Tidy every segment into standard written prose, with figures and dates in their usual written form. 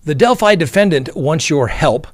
The Delphi Defendant wants your help.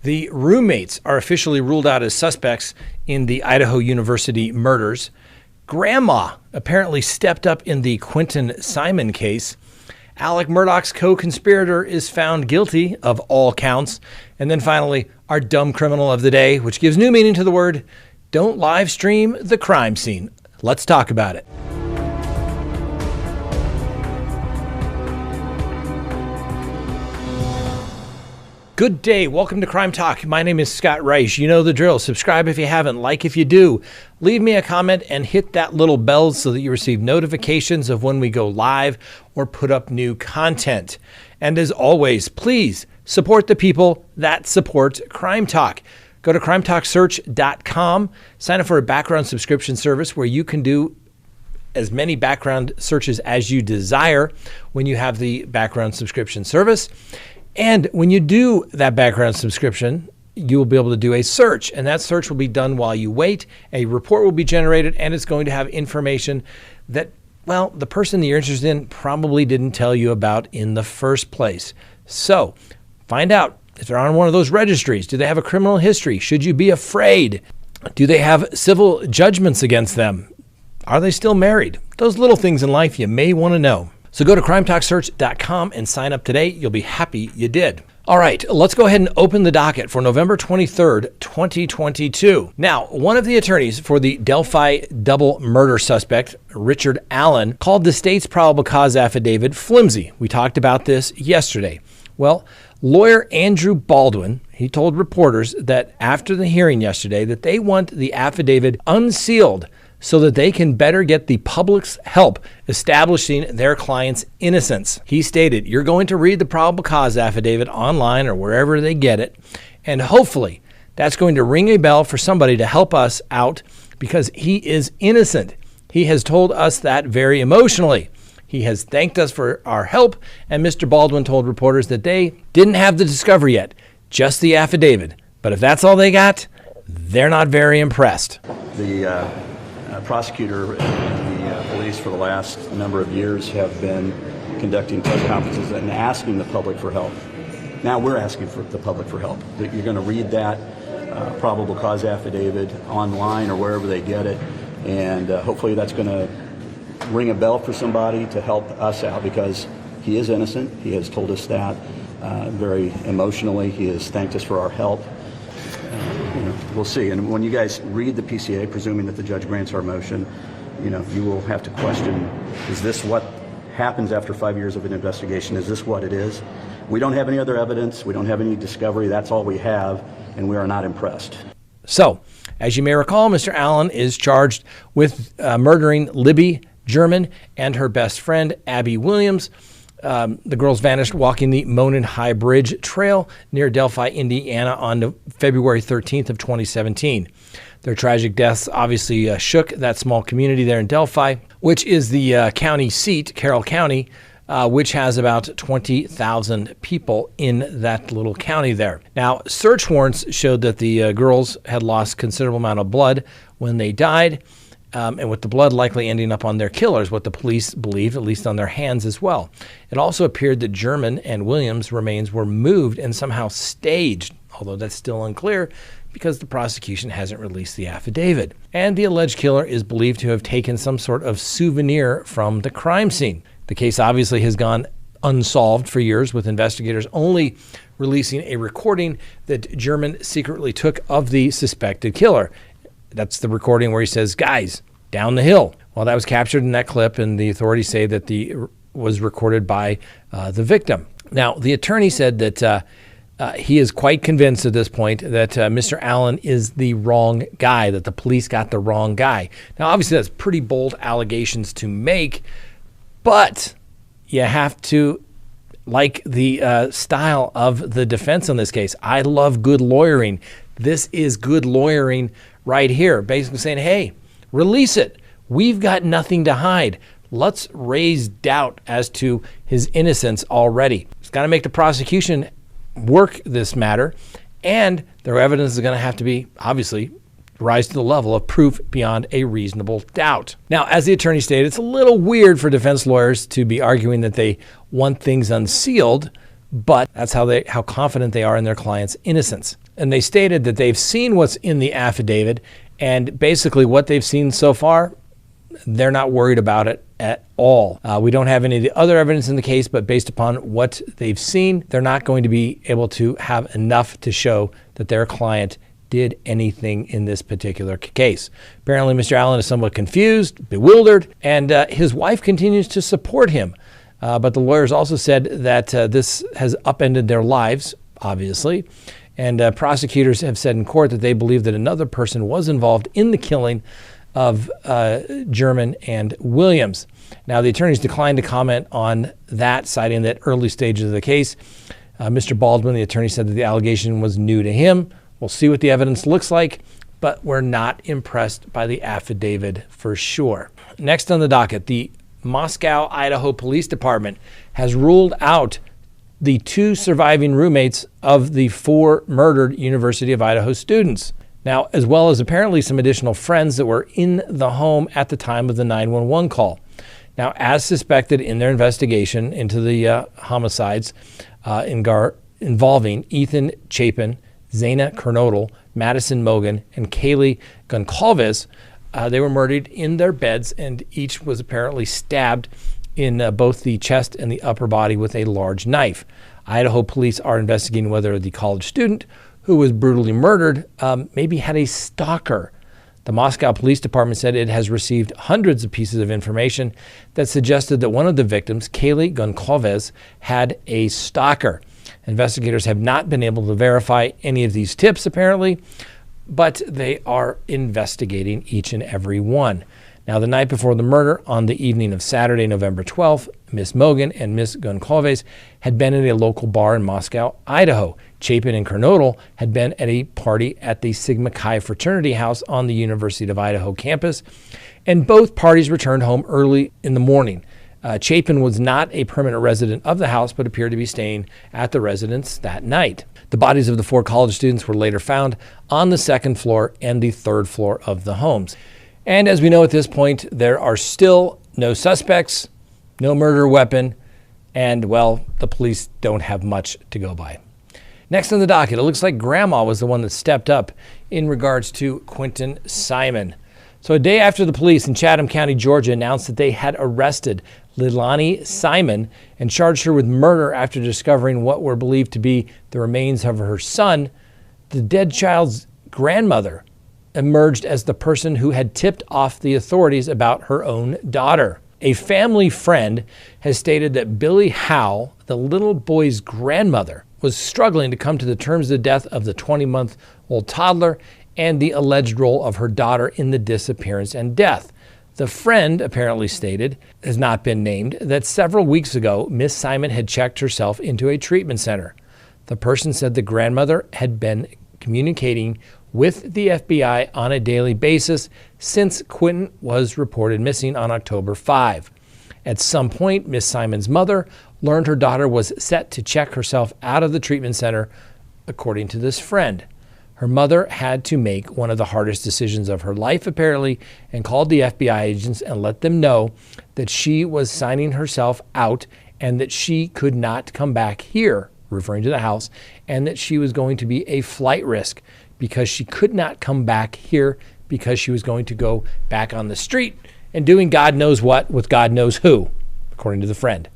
The roommates are officially ruled out as suspects in the Idaho University murders. Grandma apparently stepped up in the Quentin Simon case. Alec Murdaugh's co-conspirator is found guilty of all counts. And then finally, our dumb criminal of the day, which gives new meaning to the word, don't live stream the crime scene. Let's talk about it. Good day. Welcome to Crime Talk. My name is Scott Reich. You know the drill. Subscribe if you haven't, like if you do. Leave me a comment and hit that little bell so that you receive notifications of when we go live or put up new content. And as always, please support the people that support Crime Talk. Go to crimetalksearch.com, sign up for a background subscription service where you can do as many background searches as you desire when you have the background subscription service. And when you do that background subscription, you will be able to do a search, and that search will be done while you wait. A report will be generated, and it's going to have information that, well, the person that you're interested in probably didn't tell you about in the first place. So find out if they're on one of those registries. Do they have a criminal history? Should you be afraid? Do they have civil judgments against them? Are they still married? Those little things in life you may want to know. So go to crimetalksearch.com and sign up today. You'll be happy you did. All right, let's go ahead and open the docket for November 23rd, 2022. Now, one of the attorneys for the Delphi double murder suspect, Richard Allen, called the state's probable cause affidavit flimsy. We talked about this yesterday. Well, lawyer Andrew Baldwin, he told reporters that after the hearing yesterday that they want the affidavit unsealed so that they can better get the public's help establishing their client's innocence. He stated, you're going to read the probable cause affidavit online or wherever they get it, and hopefully that's going to ring a bell for somebody to help us out because he is innocent. He has told us that very emotionally. He has thanked us for our help, and Mr. Baldwin told reporters that they didn't have the discovery yet, just the affidavit. But if that's all they got, they're not very impressed. The prosecutor and the police for the last number of years have been conducting press conferences and asking the public for help. Now we're asking for the public for help. You're going to read that probable cause affidavit online or wherever they get it, and hopefully that's going to ring a bell for somebody to help us out because he is innocent. He has told us that very emotionally. He has thanked us for our help. We'll see. And when you guys read the PCA, presuming that the judge grants our motion, you will have to question, is this what happens after 5 years of an investigation? Is this what it is? We don't have any other evidence. We don't have any discovery. That's all we have, and we are not impressed. So, as you may recall, Mr. Allen is charged with murdering Libby German and her best friend, Abby Williams. The girls vanished walking the Monon High Bridge Trail near Delphi, Indiana on February 13th of 2017. Their tragic deaths obviously shook that small community there in Delphi, which is the county seat, Carroll County, which has about 20,000 people in that little county there. Now, search warrants showed that the girls had lost considerable amount of blood when they died. And with the blood likely ending up on their killers, what the police believe, at least on their hands as well. It also appeared that German and Williams' remains were moved and somehow staged, although that's still unclear because the prosecution hasn't released the affidavit. And the alleged killer is believed to have taken some sort of souvenir from the crime scene. The case obviously has gone unsolved for years, with investigators only releasing a recording that German secretly took of the suspected killer. That's the recording where he says, "Guys, down the hill." Well, that was captured in that clip, and the authorities say that was recorded by the victim. Now, the attorney said that he is quite convinced at this point that Mr. Allen is the wrong guy, that the police got the wrong guy. Now, obviously, that's pretty bold allegations to make, but you have to like the style of the defense on this case. I love good lawyering. This is good lawyering right here, basically saying, hey, release it. We've got nothing to hide. Let's raise doubt as to his innocence already. It's got to make the prosecution work this matter, and their evidence is going to have to be, obviously, rise to the level of proof beyond a reasonable doubt. Now, as the attorney stated, it's a little weird for defense lawyers to be arguing that they want things unsealed, but that's how confident they are in their client's innocence. And they stated that they've seen what's in the affidavit, and basically what they've seen so far, they're not worried about it at all. We don't have any of the other evidence in the case, but based upon what they've seen, they're not going to be able to have enough to show that their client did anything in this particular case. Apparently, Mr. Allen is somewhat confused, bewildered, and his wife continues to support him. But the lawyers also said that this has upended their lives, obviously. And prosecutors have said in court that they believe that another person was involved in the killing of German and Williams. Now, the attorneys declined to comment on that, citing that early stages of the case. Mr. Baldwin, the attorney, said that the allegation was new to him. We'll see what the evidence looks like, but we're not impressed by the affidavit for sure. Next on the docket, the Moscow, Idaho Police Department has ruled out the 2 surviving roommates of the 4 murdered University of Idaho students. Now, as well as apparently some additional friends that were in the home at the time of the 911 call. Now, as suspected in their investigation into the homicides involving Ethan Chapin, Zaina Kernodle, Madison Mogan, and Kaylee Goncalves, they were murdered in their beds, and each was apparently stabbed in both the chest and the upper body with a large knife. Idaho police are investigating whether the college student who was brutally murdered maybe had a stalker. The Moscow Police Department said it has received hundreds of pieces of information that suggested that one of the victims, Kaylee Goncalves, had a stalker. Investigators have not been able to verify any of these tips, apparently, but they are investigating each and every one. Now, the night before the murder, on the evening of Saturday, November 12th, Miss Mogan and Miss Goncalves had been at a local bar in Moscow, Idaho. Chapin and Kernodle had been at a party at the Sigma Chi fraternity house on the University of Idaho campus, and both parties returned home early in the morning. Chapin was not a permanent resident of the house, but appeared to be staying at the residence that night. The bodies of the 4 college students were later found on the 2nd floor and the 3rd floor of the homes. And as we know at this point, there are still no suspects, no murder weapon, and, well, the police don't have much to go by. Next on the docket, it looks like Grandma was the one that stepped up in regards to Quentin Simon. So a day after the police in Chatham County, Georgia, announced that they had arrested Leilani Simon and charged her with murder after discovering what were believed to be the remains of her son, the dead child's grandmother emerged as the person who had tipped off the authorities about her own daughter. A family friend has stated that Billy Howe, the little boy's grandmother, was struggling to come to the terms of the death of the 20-month-old toddler and the alleged role of her daughter in the disappearance and death. The friend apparently stated, has not been named, that several weeks ago, Miss Simon had checked herself into a treatment center. The person said the grandmother had been communicating with the FBI on a daily basis since Quentin was reported missing on October 5. At some point, Miss Simon's mother learned her daughter was set to check herself out of the treatment center, according to this friend. Her mother had to make one of the hardest decisions of her life, apparently, and called the FBI agents and let them know that she was signing herself out and that she could not come back here, referring to the house, and that she was going to be a flight risk because she could not come back here because she was going to go back on the street and doing God knows what with God knows who, according to the friend.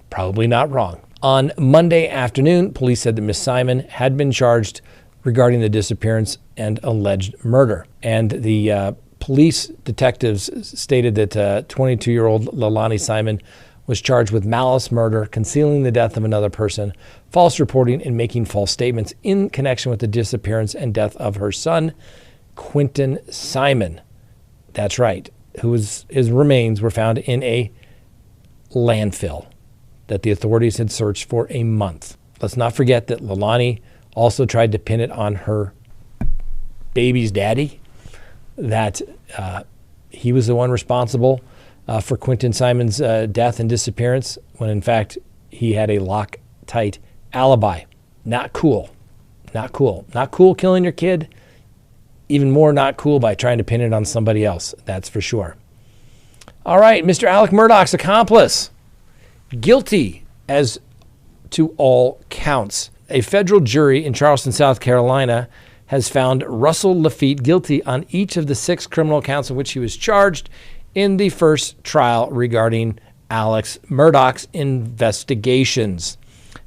Probably not wrong. On Monday afternoon, police said that Miss Simon had been charged regarding the disappearance and alleged murder. And the police detectives stated that 22-year-old Leilani Simon was charged with malice murder, concealing the death of another person, false reporting, and making false statements in connection with the disappearance and death of her son, Quentin Simon. That's right. His remains were found in a landfill that the authorities had searched for a month. Let's not forget that Leilani also tried to pin it on her baby's daddy, that he was the one responsible for Quentin Simon's death and disappearance, when in fact he had a Loctite alibi. Not cool. Not cool. Not cool killing your kid. Even more not cool by trying to pin it on somebody else. That's for sure. All right, Mr. Alec Murdaugh's accomplice, guilty as to all counts. A federal jury in Charleston, South Carolina, has found Russell Laffitte guilty on each of the 6 criminal counts in which he was charged in the first trial regarding Alex Murdaugh's investigations.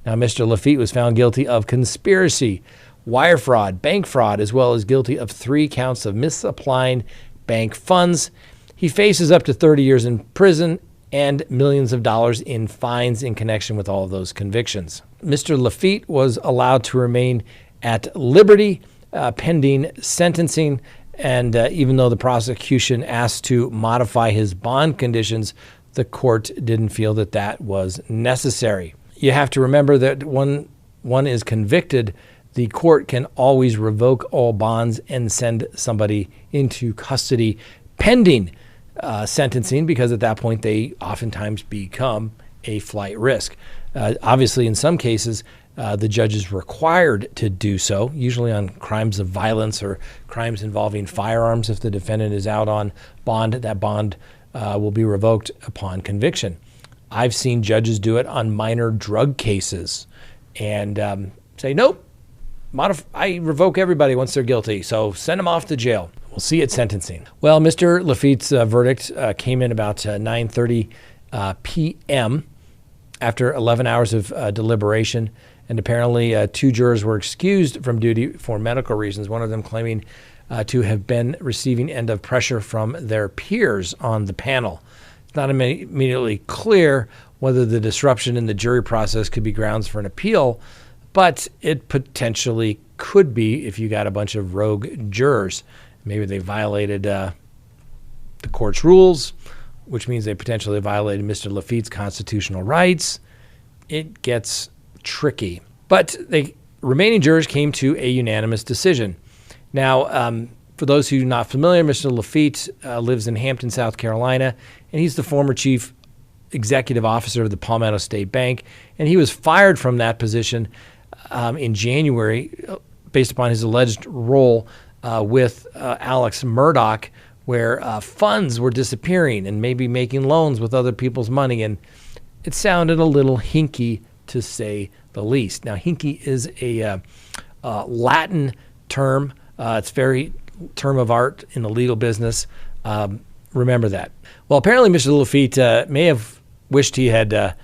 Now, Mr. Laffitte was found guilty of conspiracy, wire fraud, bank fraud, as well as guilty of 3 counts of misapplying bank funds. He faces up to 30 years in prison and millions of dollars in fines in connection with all of those convictions. Mr. Laffitte was allowed to remain at liberty pending sentencing, and even though the prosecution asked to modify his bond conditions, the court didn't feel that that was necessary. You have to remember that when one is convicted, the court can always revoke all bonds and send somebody into custody pending sentencing, because at that point they oftentimes become a flight risk. Obviously, in some cases, the judge is required to do so, usually on crimes of violence or crimes involving firearms. If the defendant is out on bond, that bond will be revoked upon conviction. I've seen judges do it on minor drug cases and say, nope, I revoke everybody once they're guilty, so send them off to jail. We'll see at sentencing. Well, Mr. Laffitte's verdict came in about 9:30 p.m. after 11 hours of deliberation. And apparently 2 jurors were excused from duty for medical reasons, one of them claiming to have been receiving end of pressure from their peers on the panel. It's not immediately clear whether the disruption in the jury process could be grounds for an appeal, but it potentially could be if you got a bunch of rogue jurors. Maybe they violated the court's rules, which means they potentially violated Mr. Laffitte's constitutional rights. It gets tricky. But the remaining jurors came to a unanimous decision. Now, for those who are not familiar, Mr. Laffitte lives in Hampton, South Carolina, and he's the former chief executive officer of the Palmetto State Bank, and he was fired from that position in January based upon his alleged role with Alex Murdaugh, where funds were disappearing and maybe making loans with other people's money, and it sounded a little hinky, to say the least. Now, hinky is a Latin term. It's very term of art in the legal business. Remember that. Well, apparently Mr. Laffitte may have wished he had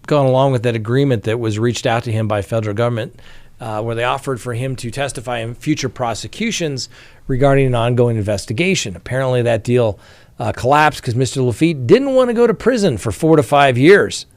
gone along with that agreement that was reached out to him by federal government, where they offered for him to testify in future prosecutions regarding an ongoing investigation. Apparently that deal collapsed because Mr. Laffitte didn't want to go to prison for 4 to 5 years.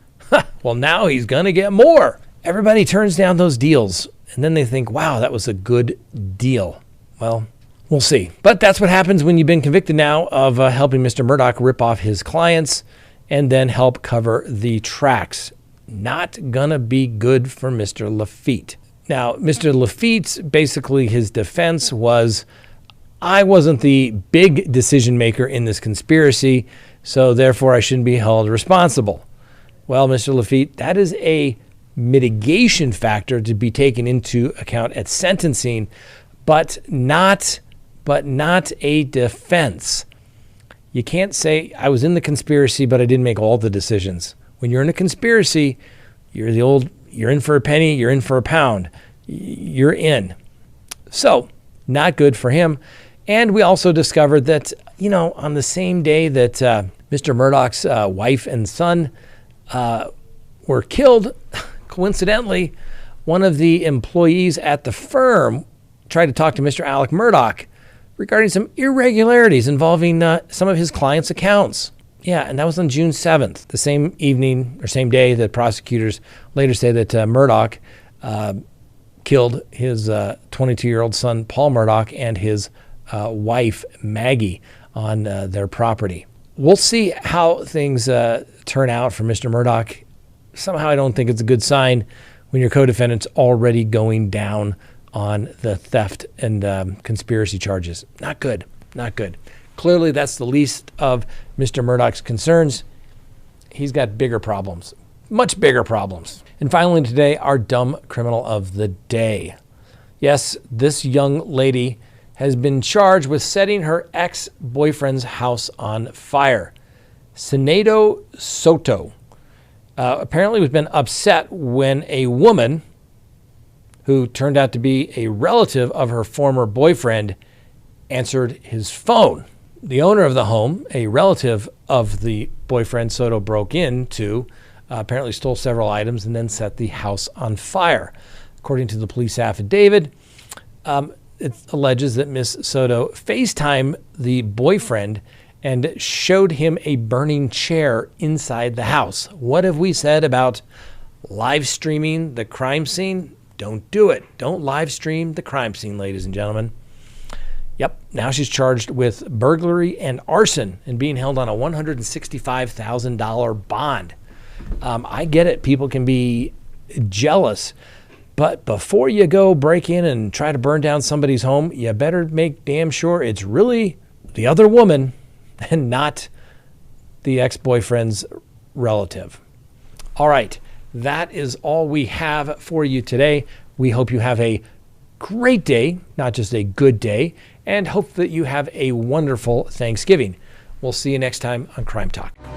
Well, now he's going to get more. Everybody turns down those deals, and then they think, wow, that was a good deal. Well, we'll see. But that's what happens when you've been convicted now of helping Mr. Murdaugh rip off his clients and then help cover the tracks. Not going to be good for Mr. Laffitte. Now, Mr. Laffitte's, basically his defense was, I wasn't the big decision maker in this conspiracy, so therefore I shouldn't be held responsible. Well, Mr. Laffitte, that is a mitigation factor to be taken into account at sentencing, but not a defense. You can't say, I was in the conspiracy, but I didn't make all the decisions. When you're in a conspiracy, you're in for a penny, you're in for a pound. You're in. So, not good for him. And we also discovered that, on the same day that Mr. Murdaugh's wife and son were killed, coincidentally, one of the employees at the firm tried to talk to Mr. Alec Murdaugh regarding some irregularities involving some of his clients' accounts. Yeah, and that was on June 7th, the same evening or same day that prosecutors later say that Murdaugh killed his 22-year-old son, Paul Murdaugh, and his wife, Maggie, on their property. We'll see how things turn out for Mr. Murdaugh. Somehow I don't think it's a good sign when your co-defendant's already going down on the theft and conspiracy charges. Not good. Not good. Clearly, that's the least of Mr. Murdaugh's concerns. He's got bigger problems, much bigger problems. And finally today, our dumb criminal of the day. Yes, this young lady has been charged with setting her ex-boyfriend's house on fire. Sinead Soto apparently has been upset when a woman who turned out to be a relative of her former boyfriend answered his phone. The owner of the home, a relative of the boyfriend Soto broke into, apparently stole several items and then set the house on fire. According to the police affidavit, it alleges that Miss Soto FaceTimed the boyfriend and showed him a burning chair inside the house. What have we said about live streaming the crime scene? Don't do it. Don't live stream the crime scene, ladies and gentlemen. Yep, now she's charged with burglary and arson and being held on a $165,000 bond. I get it. People can be jealous. But before you go break in and try to burn down somebody's home, you better make damn sure it's really the other woman and not the ex-boyfriend's relative. All right, that is all we have for you today. We hope you have a great day, not just a good day, and hope that you have a wonderful Thanksgiving. We'll see you next time on Crime Talk.